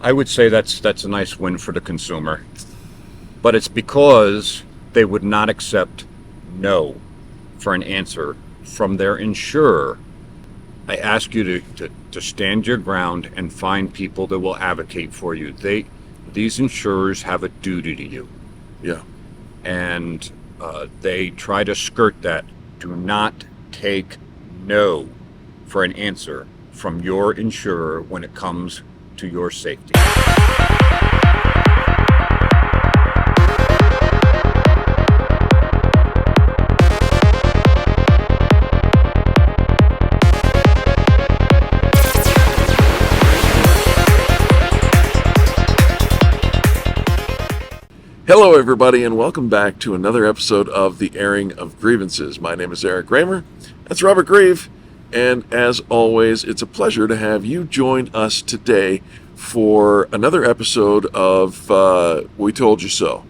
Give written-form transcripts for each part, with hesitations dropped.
I would say that's a nice win for the consumer. But it's because they would not accept no for an answer from their insurer. I ask you to stand your ground and find people that will advocate for you. These insurers have a duty to you. Yeah. And they try to skirt that. Do not take no for an answer from your insurer when it comes to your safety. Hello, everybody, and welcome back to another episode of the Airing of Grievances. My name is Reamer. That's Robert Grieve. And as always, it's a pleasure to have you join us today for another episode of We Told You So.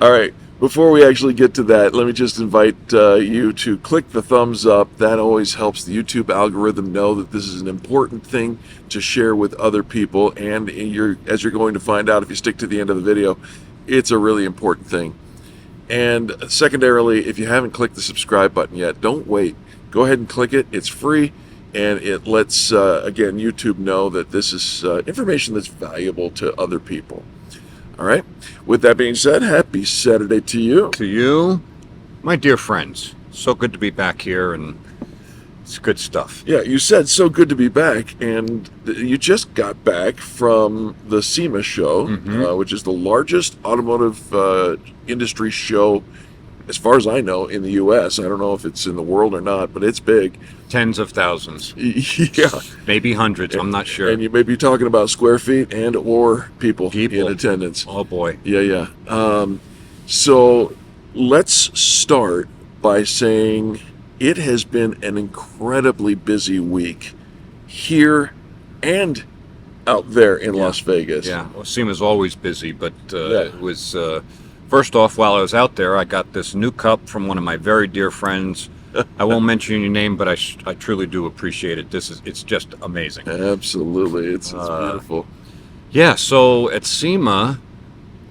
All right. Before we actually get to that, let me just invite you to click the thumbs up. That always helps the YouTube algorithm know that this is an important thing to share with other people. And as you're going to find out if you stick to the end of the video, it's a really important thing. And secondarily, if you haven't clicked the subscribe button yet, don't wait. Go ahead and click it. It's free, and it lets, again, YouTube know that this is information that's valuable to other people. All right. With that being said, happy Saturday to you. To you, my dear friends. So good to be back here, and it's good stuff. Yeah, you said so good to be back, and you just got back from the SEMA show, which is the largest automotive industry show, as far as I know, in the U.S. I don't know if it's in the world or not, but it's big. Tens of thousands. Yeah. Maybe hundreds, I'm not sure. And you may be talking about square feet and or people in attendance. Oh, boy. Yeah. So let's start by saying it has been an incredibly busy week here and out there in Las Vegas. Yeah, well, SEMA's always busy, but it was... First off, while I was out there, I got this new cup from one of my very dear friends. I won't mention your name, but I truly do appreciate it. It's just amazing. Absolutely, it's beautiful. Yeah, so at SEMA,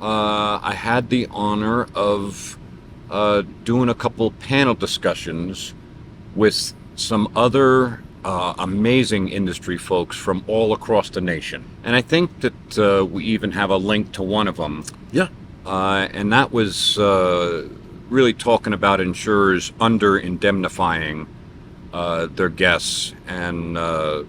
I had the honor of doing a couple panel discussions with some other amazing industry folks from all across the nation. And I think that we even have a link to one of them. Yeah. And that was really talking about insurers under indemnifying their guests, and I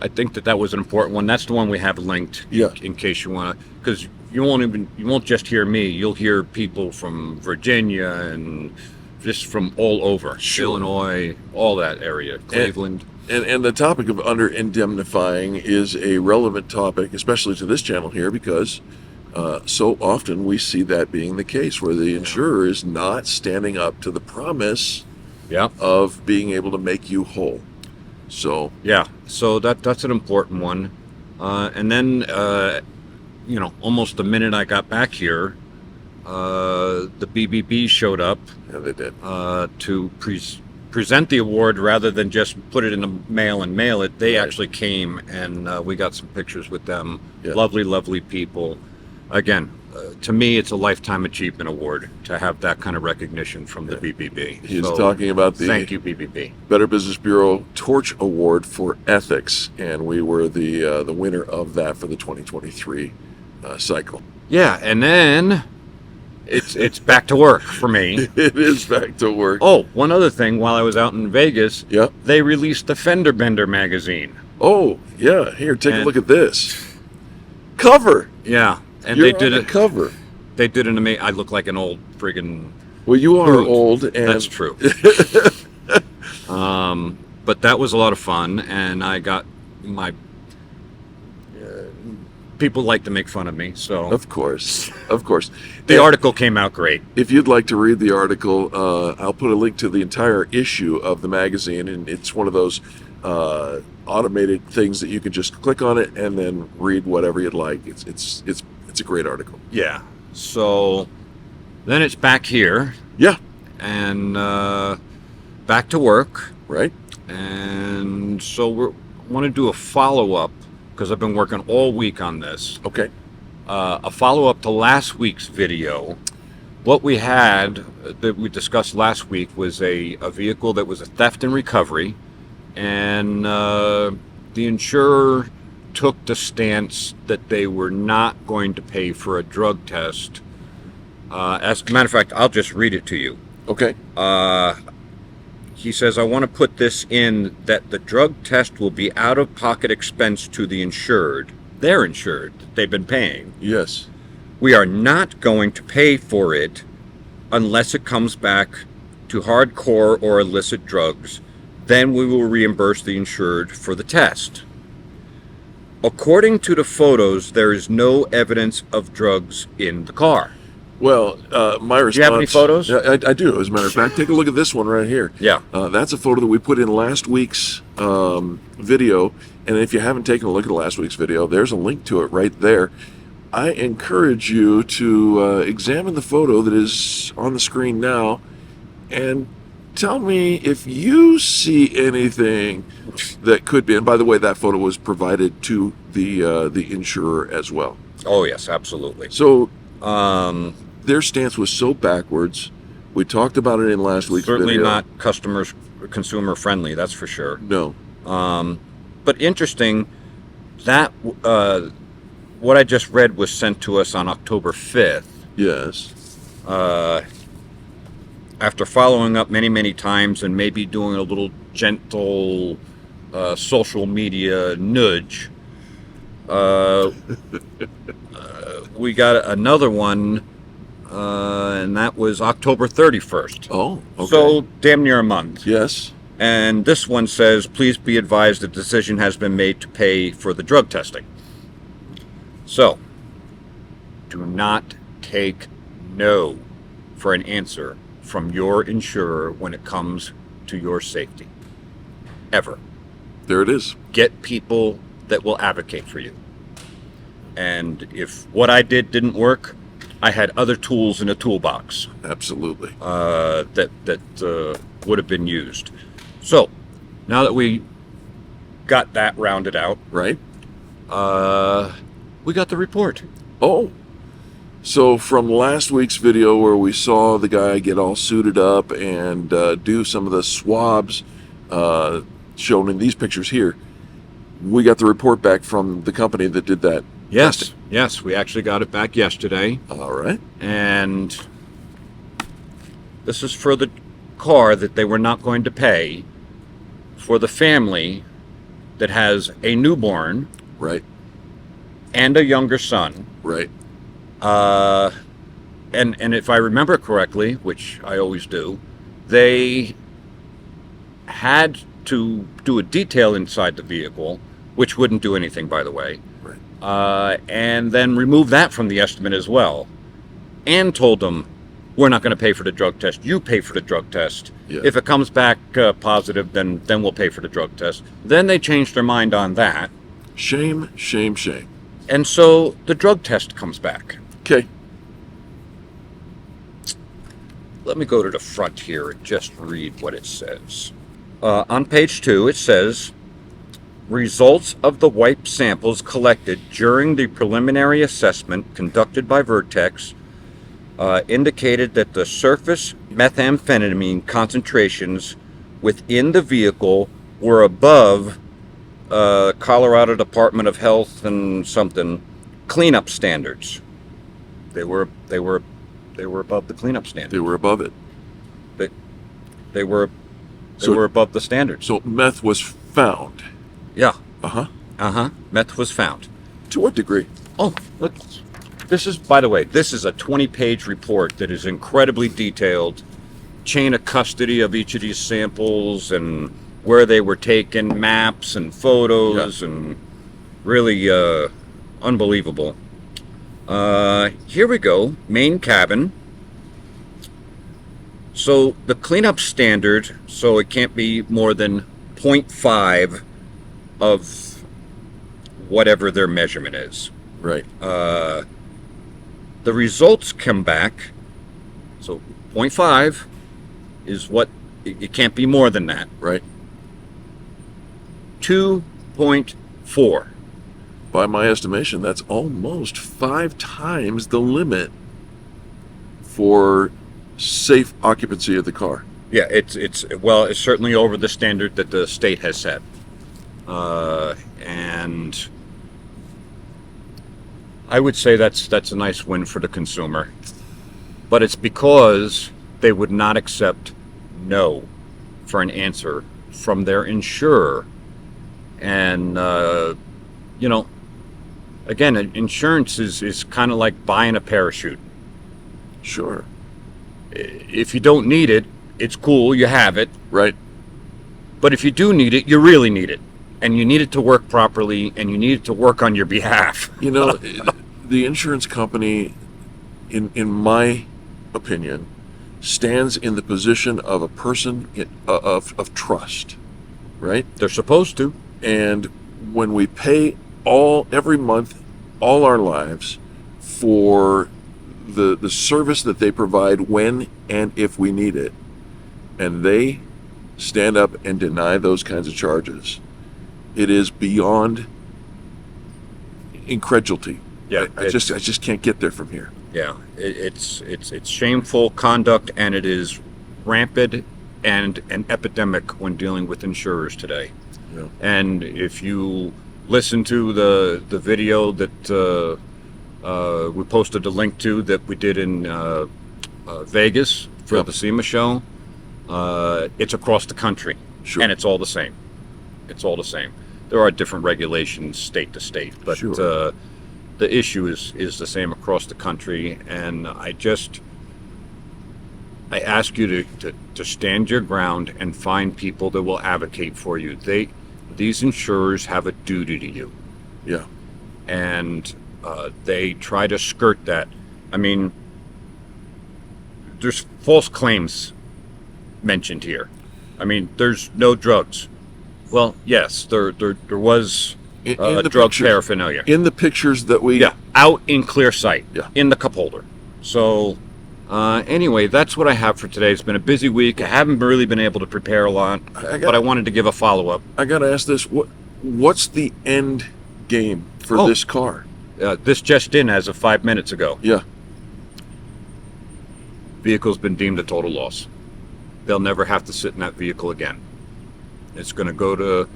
think that was an important one. That's the one we have linked. Yeah. In case you want to, because you won't just hear me. You'll hear people from Virginia and just from all over, Illinois, all that area, Cleveland. And the topic of under indemnifying is a relevant topic, especially to this channel here, because so often we see that being the case, where the insurer is not standing up to the promise of being able to make you whole. So so that's an important one. And then almost the minute I got back here, the BBB showed up. Yeah, they did. To present the award rather than just put it in the mail and mail it. They actually came, and we got some pictures with them. Yeah. Lovely people. Again, to me, it's a Lifetime Achievement Award to have that kind of recognition from the BBB. He's talking about the thank you, BBB. Better Business Bureau Torch Award for Ethics, and we were the winner of that for the 2023 cycle. Yeah, and then it's back to work for me. It is back to work. Oh, one other thing, while I was out in Vegas, they released the FenderBender magazine. Oh, yeah. Here, take a look at this. Cover. Yeah. And You're they did on the cover. They did an amazing. I look like an old friggin'. Well, you are old, and that's true. But that was a lot of fun, and I got my. People like to make fun of me, so. Of course. The article came out great. If you'd like to read the article, I'll put a link to the entire issue of the magazine, and it's one of those automated things that you can just click on it and then read whatever you'd like. It's a great article. Yeah. So then it's back here. Yeah. And back to work. Right. And so we want to do a follow-up because I've been working all week on this. Okay. A follow-up to last week's video. What we had that we discussed last week was a vehicle that was a theft and recovery, and the insurer took the stance that they were not going to pay for a drug test. As a matter of fact, I'll just read it to you. Okay. He says, I want to put this in that the drug test will be out-of-pocket expense to the insured. They're insured. They've been paying. Yes. We are not going to pay for it unless it comes back to hardcore or illicit drugs. Then we will reimburse the insured for the test. According to the photos, there is no evidence of drugs in the car. Well, my response... Do you have any photos? Yeah, I do, as a matter of fact. Take a look at this one right here. Yeah. That's a photo that we put in last week's video. And if you haven't taken a look at last week's video, there's a link to it right there. I encourage you to examine the photo that is on the screen now and tell me if you see anything that could be. And by the way, that photo was provided to the insurer as well. Oh, yes, absolutely. So their stance was so backwards. We talked about it in last week's Certainly video. not consumer friendly, that's for sure. No. But interesting, that what I just read was sent to us on October 5th. Yes. After following up many, many times and maybe doing a little gentle social media nudge, we got another one, and that was October 31st. Oh, okay. So damn near a month. Yes. And this one says, please be advised the decision has been made to pay for the drug testing. So, do not take no for an answer from your insurer when it comes to your safety. Ever. There it is. Get people that will advocate for you. And if what I did didn't work, I had other tools in a toolbox. Absolutely. That would have been used. So, now that we got that rounded out, Right? we got the report. Oh. So from last week's video where we saw the guy get all suited up and do some of the swabs shown in these pictures here, we got the report back from the company that did that. Yes, testing. yes, we actually got it back yesterday. All right. And this is for the car that they were not going to pay for the family that has a newborn Right. and a younger son. Right. And if I remember correctly, which I always do, they had to do a detail inside the vehicle, which wouldn't do anything, by the way. Right. And then remove that from the estimate as well. And told them, we're not going to pay for the drug test. You pay for the drug test. Yeah. If it comes back positive, then we'll pay for the drug test. Then they changed their mind on that. Shame, shame, shame. And so the drug test comes back. Okay. Let me go to the front here and just read what it says. On page 2, it says, results of the wipe samples collected during the preliminary assessment conducted by Vertex indicated that the surface methamphetamine concentrations within the vehicle were above Colorado Department of Health and something cleanup standards. They were above the cleanup standards. They were above it. They were So- above the standards. So meth was found. Yeah. Uh-huh. Meth was found. To what degree? Oh, look. This is, by the way, this is a 20-page report that is incredibly detailed. Chain of custody of each of these samples and where they were taken, maps and photos, and really unbelievable. Here we go. Main cabin. So the cleanup standard, so it can't be more than 0.5 of whatever their measurement is. Right. The results come back, so 0.5 is what, it can't be more than that. Right. 2.4. By my estimation, that's almost 5 times the limit for safe occupancy of the car. Yeah, it's certainly over the standard that the state has set. And I would say that's a nice win for the consumer. But it's because they would not accept no for an answer from their insurer. And, again, insurance is kind of like buying a parachute. Sure. If you don't need it, it's cool, you have it. Right. But if you do need it, you really need it. And you need it to work properly, and you need it to work on your behalf. The insurance company, in my opinion, stands in the position of a person of trust, right? They're supposed to. And when we pay every month, all our lives, for the service that they provide when and if we need it, and they stand up and deny those kinds of charges, it is beyond incredulity. Yeah, I just can't get there from here. Yeah, it's shameful conduct, and it is rampant and an epidemic when dealing with insurers today. Yeah. And if you listen to the video that we posted a link to that we did in Vegas for Yep. the SEMA show, it's across the country. Sure. And it's all the same. It's all the same. There are different regulations state to state, but Sure. the issue is the same across the country. And I ask you to stand your ground and find people that will advocate for you. These insurers have a duty to you. Yeah. And they try to skirt that. I mean, there's false claims mentioned here. I mean, there's no drugs. Well, yes, there was In the drug pictures- paraphernalia. In the pictures that we... Yeah, out in clear sight. Yeah. In the cup holder. So, anyway, that's what I have for today. It's been a busy week. I haven't really been able to prepare a lot, but I wanted to give a follow-up. I got to ask this. What's the end game for this car? This just in as of 5 minutes ago. Yeah. Vehicle's been deemed a total loss. They'll never have to sit in that vehicle again. It's going to go to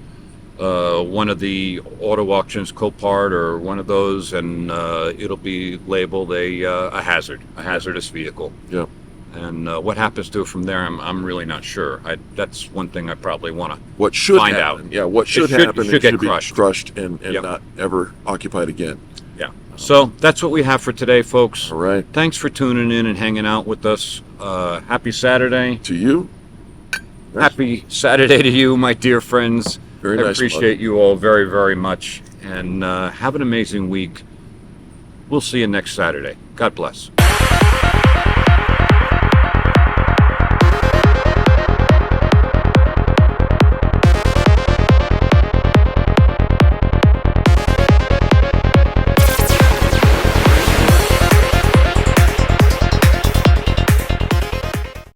one of the auto auctions, Copart or one of those, and it'll be labeled a hazardous vehicle. Yeah. And what happens to it from there, I'm really not sure. That's one thing I probably want to What should find happen? out. Yeah. What should It happen? should It get should be crushed. crushed and Yep. not ever occupied again. Yeah. So that's what we have for today, folks. All right. Thanks for tuning in and hanging out with us. Happy Saturday. To you. Happy Saturday to you, my dear friends. Very I nice, appreciate you all very, very much. And have an amazing week. We'll see you next Saturday. God bless.